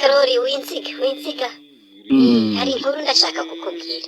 karori winsiga hari inkuru ndashaka kukubwira.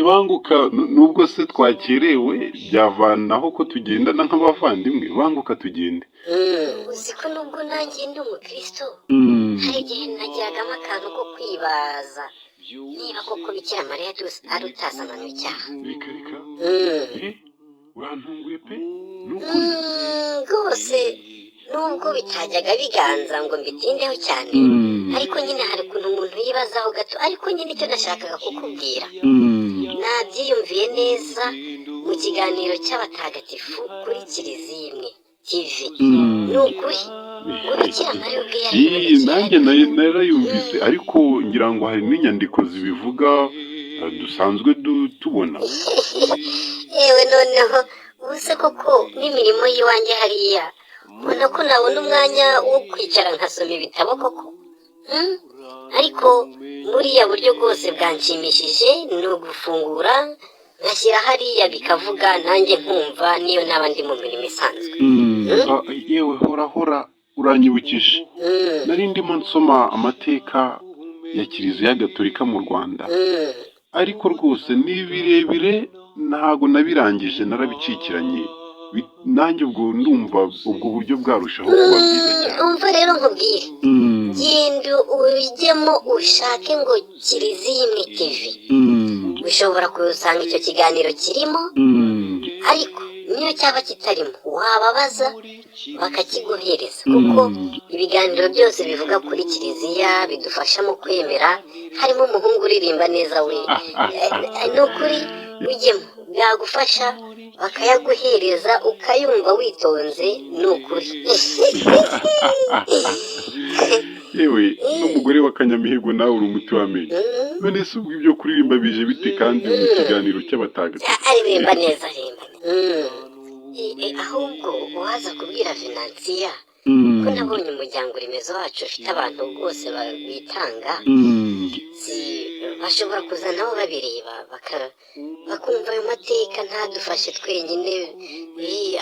Banguka nubwo se twakerewe byavanaho ko tugendana nk'abavandimwe, banguka tugende. Uzi ko nubwo nanjye ndi umukristo hari igihe nagiragamo akantu ko kwibaza niba koko Bikira Mariya ari utazamanuye icyaha. Reka urantunguye pe rwose nubwo bitajyaga biganza ngo mbitindeho cyane, ariko nyine hari ukuntu umuntu yibazaho gato, ariko nyine icyo nashakaga kukubwira nabyiyumviye neza mu kiganiro cy'abatagatifu kuri Kiliziya Imwe TV. Ni ukuri Bikira Mariya ubwe nanjye narayumvise, ariko ngira ngo hari n'inyandiko zibivuga dusanzwe tubona. yewe noneho ubuse koko n'imirimo y'iwanjye hariya ubona ko nabona umwanya wo kwicara nkasoma ibitabo koko. ariko buriya buryo bwose bwanshimishije ni ugufungura ngashyira hariya bikavuga nanjye nkumva niyo naba ndi mu mirimo isanzwe. yewe hora uranyibukije, nari ndimo nsoma amateka ya Kiliziya Gatolika mu Rwanda, ariko rwose ni birebire ntago nabirangije, narabicikiranye. Nanjye ubwo ndumva ubwo buryo bwarushaho kuba bwiza cyane. umva rero nkubwire, genda ujyemo ushake ngo Kiliziya Imwe TV, ushobora gusanga icyo kiganiro kirimo, ariko niyo cyaba kitarimo wababaza bakakiguhereza, kuko ibiganiro byose bivuga kuri Kiliziya bidufasha mu kwemera. harimo umuhungu uririmba neza we, ni ukuri ujyemo byagufasha bakayaguhereza ukayumva witonze, ni ukuri. yewe n'umugore wa Kanyamihigo nawe uri umuti w'amenyo. none se ubwo ibyo kuririmba bije bite kandi mu kiganiro cy'abatagatifu? aririmba neza ahubwo waza kubwira Venansiya ko nabonye umuryango remezo wacu ufite abantu bose bitanga, bashobora kuza nabo babireba bakumva ayo mateka, ntadufashe twenyine,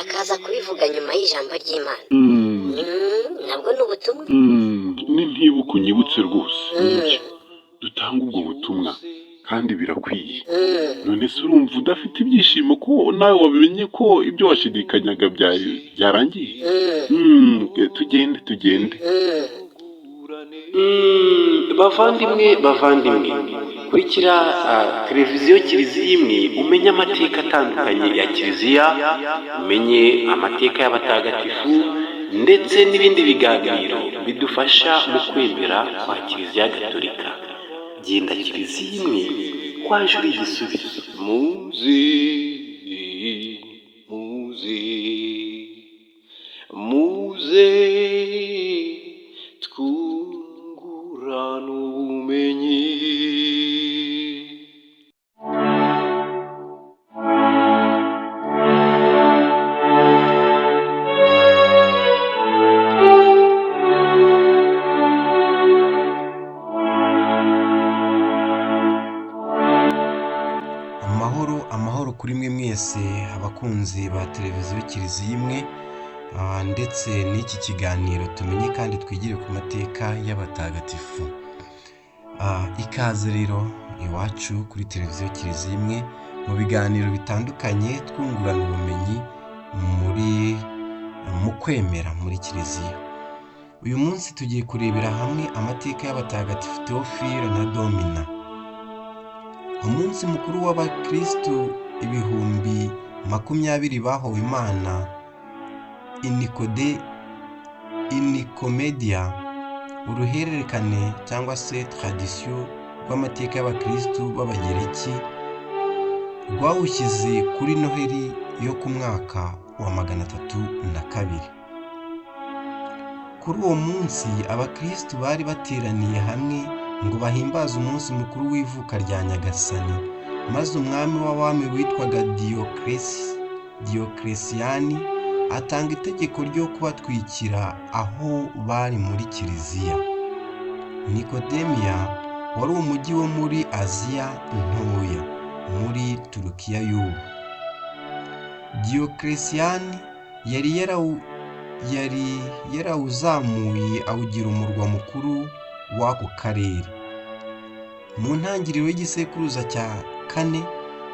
akaza kubivuga nyuma y'ijambo ry'Imana. nabwo ni ubutumwa. ntibuke unyibutse rwose dutanga ubwo butumwa kandi birakwiye. none se urumva udafite ibyishimo ko nawe wabimenye ko ibyo washidikanyaga byarangiye? tugende. bavandimwe kurikira televiziyo Kiliziya Imwe umenye amateka atandukanye ya Kiliziya, umenye amateka y'abatagatifu ndetse n'ibindi biganiro bidufasha mu kwemera kwa Kiliziya Gatolika. genda Kiliziya Imwe kwaje uri igisubizo. muze twungurane ubumenyi. amahoro kuri mwe mwese abakunzi ba televiziyo Kiliziya Imwe, ndetse n'iki kiganiro tumenye kandi twigire ku mateka y'abatagatifu. ikaze rero iwacu kuri televiziyo Kiliziya Imwe mu biganiro bitandukanye twungurana ubumenyi mu kwemera muri Kiliziya. uyu munsi tugiye kurebera hamwe amateka y'abatagatifu Theophile na Domina. umunsi mukuru w'abakristu 20,000 bahowe Imana Inikomedia, uruhererekane cyangwa se tradisiyo rw'amateka y'abakristu b'abagereki, rwawushyize kuri Noheli yo ku mwaka wa 302. kuri uwo munsi abakristu bari bateraniye hamwe ngo bahimbaze umunsi mukuru w'ivuka rya Nyagasani, maze umwami w'abami witwaga Diyokiresiyani atanga itegeko ryo kubatwikira aho bari muri Kiliziya. Nikodemiya wari umujyi wo muri Aziya ntoya muri Turukiya y'ubu. Diyokiresiyani yari yarawuzamuye awugira umurwa mukuru w'ako karere. Mu ntangiriro y'igisekuruza cya 4,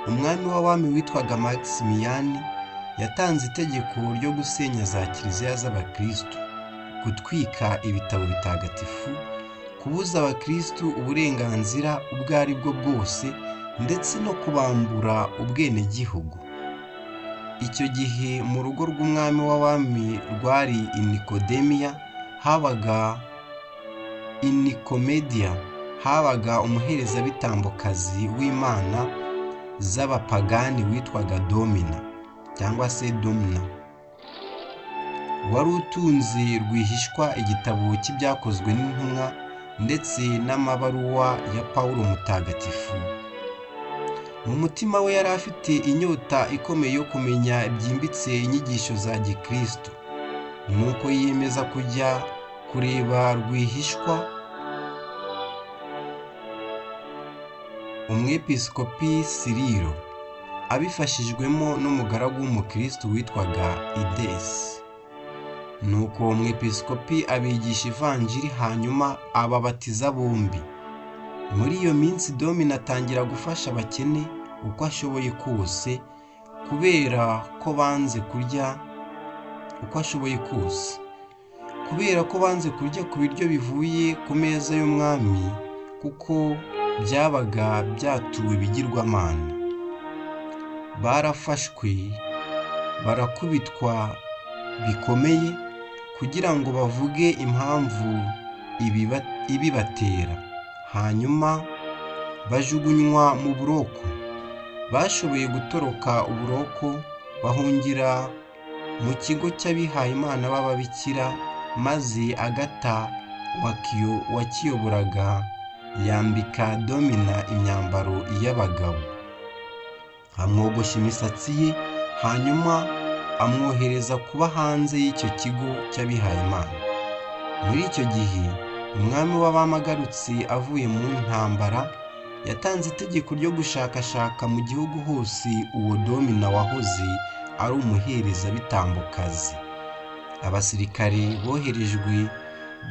umwami w'abami witwaga Makisimiyani yatanze itegeko ryo gusenya za kiliziya z'abakristo, gutwika ibitabo bitagatifu, kubuza abakristo uburenganzira ubwo ari bwo bwose, ndetse no kubambura ubwenegihugu. Icyo gihe mu rugo rw'umwami w'abami rwari i Nikodemiya i Nikomedia habaga umuherezabitambokazi w'imana z'abapagani witwaga Domina cyangwa se Domina, wari utunze rwihishwa igitabo cy'ibyakozwe n'intumwa ndetse n'amabaruwa ya Pawulo mutagatifu. Mu mutima we yari afite inyota ikomeye yo kumenya byimbitse inyigisho za gikristo, nuko yiyemeza kujya kureba rwihishwa. Umwepiskopi Sirilo abifashijwemo n'umugaragu w'umukristo witwaga Idesi. Nuko umwepiskopi abigisha ivanjiri hanyuma ababatiza bombi. Muri iyo minsi Domina atangira gufasha abakene uko ashoboye kose, kubera ko banze kurya ku biryo bivuye ku meza y'umwami, kuko byabaga byatuwe ibigirwamana. Barafashwe barakubitwa bikomeye kugira ngo bavuge impamvu ibibatera, hanyuma bajugunywa mu buroko. Bashoboye gutoroka uburoko bahungira mu kigo cy'abihaye Imana b'ababikira, maze Agata wakiyoboraga yambika Domina imyambaro y'abagabo, amwogosha imisatsi ye, hanyuma amwohereza kuba hanze y'icyo kigo cy'abihaye Imana. Muri icyo gihe umwami w'abami agarutse avuye mu ntambara, yatanze itegeko ryo gushakashaka mu gihugu hose uwo Domina wahoze ari umuherezabitambokazi. Abasirikare boherejwe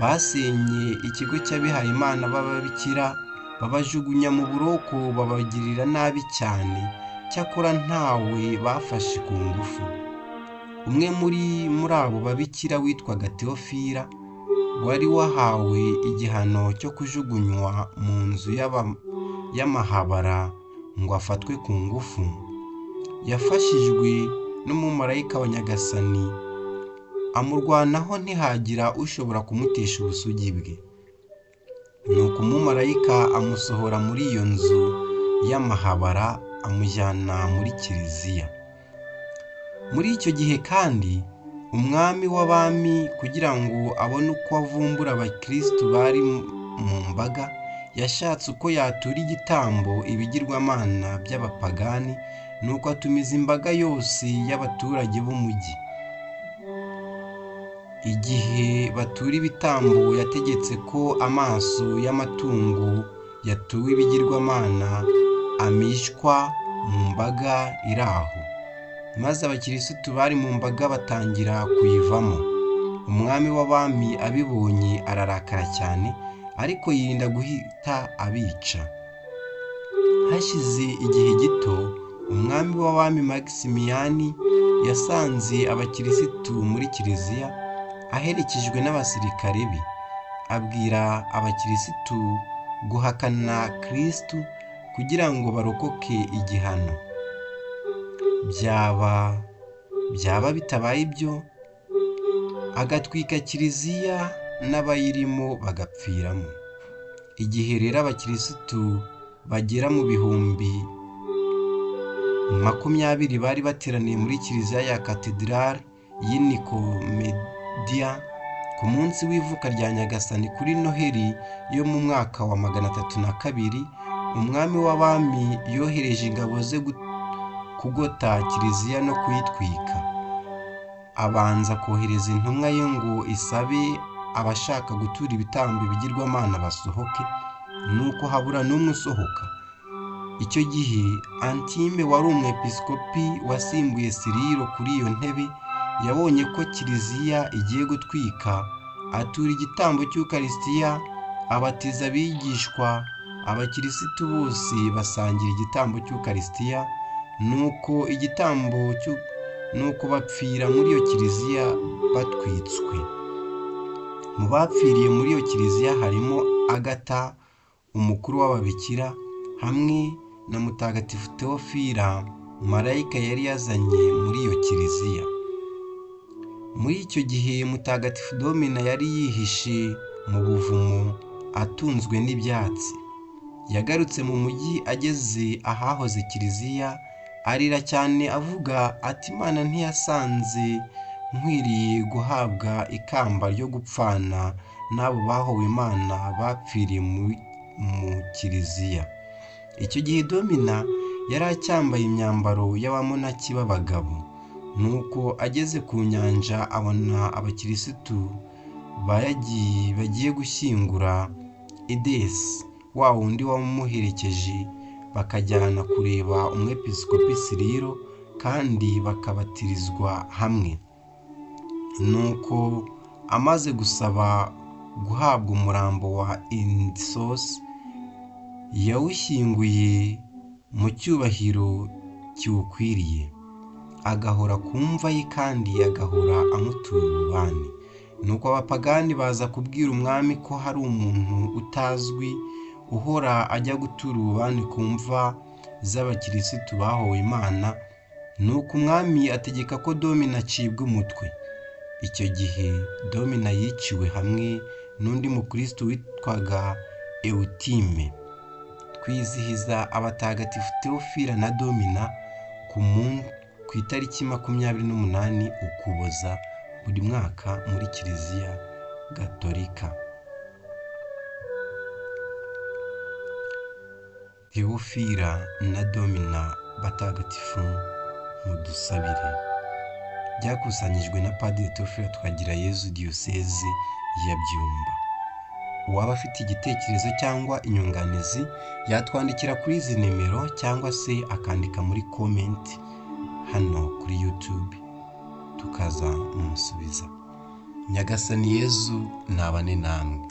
basenye ikigo cy'abihaye Imana b'ababikira, babajugunya mu buroko, babagirira nabi cyane, cyakora ntawe bafashe ku ngufu. Umwe muri abo babikira witwaga Teofila wari wahawe igihano cyo kujugunywa mu nzu y'amahabara ngo afatwe ku ngufu, yafashijwe n'umumarayika wa Nyagasani amurwanaho ntihagira ushobora kumutesha ubusugi bwe. Nuko umumarayika amusohora muri iyo nzu y'amahabara amujyana muri kiliziya. Muri icyo gihe kandi umwami w'abami, kugira ngo abone uko avumbura abakristo bari mu mbaga, yashatse uko yatura igitambo ibigirwamana by'abapagani, nuko atumiza imbaga yose y'abaturage b'umujyi. Igihe batura ibitambo, yategetse ko amaso y'amatungo yatuwe ibigirwamana amishwa mu mbaga iri aho, maze abakirisitu bari mu mbaga batangira kuyivamo. Umwami w'abami abibonye ararakara cyane, ariko yirinda guhita abica. Hashize igihe gito, umwami w'abami Makisimiyani yasanze abakirisitu muri kiliziya aherekejwe n'abasirikare be. Abwira abakirisitu guhakana Kristo kugira ngo barokoke igihano. Byaba bitabaye ibyo, agatwika kiliziya n'abayirimo bagapfiramo. Igihe rero abakirisitu bagera mu bihumbi 20 bari bateraniye muri kiliziya ya katedrali y'i Nikomedia ku munsi w'ivuka rya Nyagasani kuri Noheli yo mu mwaka wa 302, umwami w'abami yohereje ingabo ze kugota kiliziya no kuyitwika. Abanza kohereza intumwa ye ngo isabe abashaka gutura ibitambo bigirwamana basohoke, nuko habura n'umwe usohoka. Icyo gihe Antime wari umwepiskopi wasimbuye Sirilo kuri iyo ntebe, yabonye ko kiliziya igiye gutwika, atura igitambo cy'Ukarisitiya, abatiza abigishwa, abakirisitu bose basangira igitambo cy'Ukarisitiya, nuko bapfira muri iyo kiliziya batwitswe. Mu bapfiriye muri iyo kiliziya harimo Agata, umukuru w'ababikira, hamwe na Mutagatifu Theophila, marayika yari yazanye muri iyo kiliziya. Muri icyo gihe Mutagatifu Domina yari yihishe mu buvumo atunzwe n'ibyatsi. Yagarutse mu mujyi, ageze ahahoze kiliziya arira cyane avuga ati, Imana ntiyasanze nkwiriye guhabwa ikamba ryo gupfana n'abo bahowe Imana bapfiriye mu kiliziya. Icyo gihe Domina yari acyambaye imyambaro y'abamonaki b'abagabo. Nuko ageze ku nyanja abona abakirisitu bagiye gushyingura Idesi, wa wundi wamuherekeje, bakajyana kureba umwepiskopi Siriro kandi bakabatirizwa hamwe. Nuko amaze gusaba guhabwa umurambo wa Indisos, yawushyinguye mu cyubahiro kiwukwiriye, agahora ku mva ye kandi agahora amutura ububani. Nuko abapagani baza kubwira umwami ko hari umuntu utazwi uhora ajya gutura ububani ku mva z'abakirisitu bahowe Imana. Nuko umwami ategeka ko Domina acibwa umutwe. Icyo gihe Domina yiciwe hamwe n'undi mukristo witwaga Eutime. Twizihiza abatagatifu Theophila na Domina ku itariki 28 Ukuboza buri mwaka muri Kiliziya Gatolika. Theophila na Domina batagatifu, mudusabire. Byakusanyijwe na Padiri Theophile Twagirayezu, Diyoseze ya Byumba. Uwaba afite igitekerezo cyangwa inyunganizi yatwandikira kuri izi nimero cyangwa se akandika muri comment hano kuri YouTube tukaza mumusubiza. Nyagasani Yezu nabane namwe.